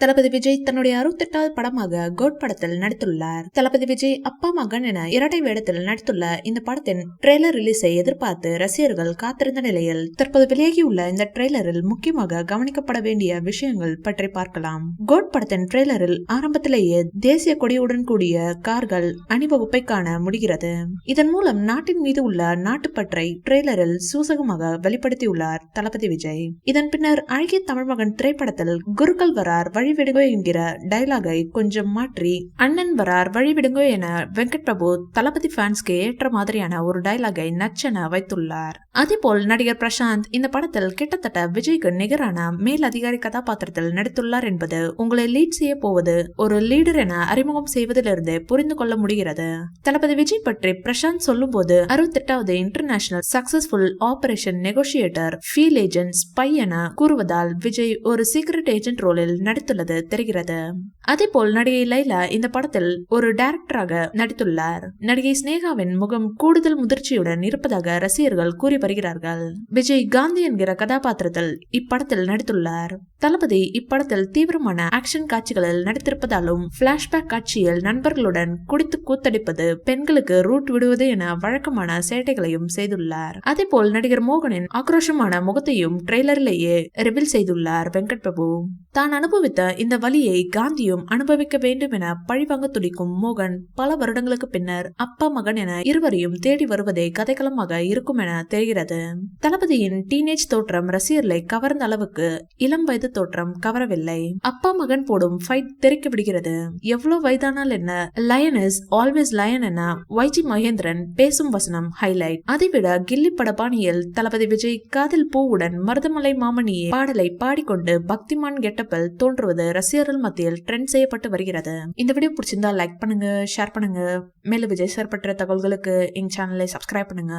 தளபதி விஜய் தன்னுடைய 68வது படமாக கோட் படத்தில் நடித்துள்ளார். தளபதி விஜய் அப்பா மகன் என இரட்டை வேடத்தில் நடித்துள்ள இந்த படத்தின் ட்ரெய்லர் ரிலீஸை எதிர்பார்த்து ரசிகர்கள் காத்திருந்த நிலையில் தற்போது வெளியாகியுள்ள இந்த ட்ரெய்லரில் முக்கியமாக கவனிக்கப்பட வேண்டிய விஷயங்கள் பற்றி பார்க்கலாம். கோட் படத்தின் ட்ரெய்லரில் ஆரம்பத்திலேயே தேசிய கொடியுடன் கூடிய கார்கள் அணிவகுப்பை காண முடிகிறது. இதன் மூலம் நாட்டின் மீது உள்ள நாட்டுப்பற்றை ட்ரெய்லரில் சூசகமாக வெளிப்படுத்தியுள்ளார் தளபதி விஜய். இதன் பின்னர் அழகிய தமிழ் மகன் திரைப்படத்தில் குருக்கள் வரார் வழிவிடுங்கோ என்கிற டைலாகை கொஞ்சம் மாற்றி அண்ணன் வரார் வழிவிடுங்கோ என வெங்கட் பிரபு தளபதி ஃபேன்ஸ்க்கு ஏற்ற மாதிரியான ஒரு டைலாகை நச்சென வைத்துள்ளார். அதேபோல் நடிகர் பிரசாந்த் இந்த படத்தில் கிட்டத்தட்ட விஜய்க்கு நிகரான மேல் அதிகாரி கதாபாத்திரத்தில் நடித்துள்ளார் என்பது உங்களை லீட் செய்ய போவது ஒரு லீடர் என அறிமுகம் செய்வதிலிருந்து புரிந்து கொள்ள முடிகிறது. தளபதி விஜய் பற்றி பிரசாந்த் சொல்லும் போது 68வது international successful operation negotiator field agent spy என கூறுவதால் விஜய் ஒரு சீக்ரெட் ஏஜென்ட் ரோலில் நடித்துள்ளது தெரிகிறது. அதேபோல் நடிகை லைலா இந்த படத்தில் ஒரு டைரக்டராக நடித்துள்ளார். நடிகை ஸ்னேகாவின் முகம் கூடுதல் முதிர்ச்சியுடன் இருப்பதாக ரசிகர்கள் கூறி வருகிறார்கள். விஜய் காந்தி என்கிற கதாபாத்திரத்தில் இப்படத்தில் நடித்துள்ளார். தளபதி இப்படத்தில் தீவிரமான ஆக்ஷன் காட்சிகளில் நடித்திருப்பதாலும் பிளாஷ்பேக் காட்சியில் நண்பர்களுடன் குடித்து கூத்தடிப்பது, பெண்களுக்கு ரூட் விடுவது என வழக்கமான சேட்டைகளையும் செய்துள்ளார். அதேபோல் நடிகர் மோகனின் ஆக்ரோஷமான முகத்தையும் ட்ரெய்லரிலேயே ரிவீல் செய்துள்ளார் வெங்கட் பிரபு. தான் அனுபவித்த இந்த வலியை காந்தியும் அனுபவிக்க வேண்டும் என பழிவாங்க துடிக்கும் மோகன் பல வருடங்களுக்கு பின்னர் அப்பா மகன் என இருவரையும் தேடி வருவதே கதைக்களமாக இருக்கும் என தெரிகிறது. தளபதியின் டீனேஜ் தோற்றம் ரசிகர்களை கவர்ந்த அளவுக்கு இளம் வயது தோற்றம் கவரவில்லை. அப்பா மகன் போடும் ஃபைட் தெரிக்க விடுகிறது. எவ்வளவு வயதானால் என்ன, லயன் இஸ் ஆல்வேஸ் லயன் என YG மகேந்திரன் பேசும் வசனம் ஹைலைட். அதைவிட கில்லி பட பாணியில் தளபதி விஜய் காதில் பூவுடன் மருதமலை மாமணியே பாடலை பாடிக்கொண்டு பக்திமான் கெட்டப்பில் தோன்றுவது ரசிகர்கள் மத்தியில் ட்ரெண்ட் செய்யப்பட்டு வருகிறது. இந்த வீடியோ பிடிச்சிருந்தா லைக் பண்ணுங்க, ஷேர் பண்ணுங்க. மேலும் விஜய் சார் பற்றிய தகவல்களுக்கு எங்க சேனலை சப்ஸ்கிரைப் பண்ணுங்க.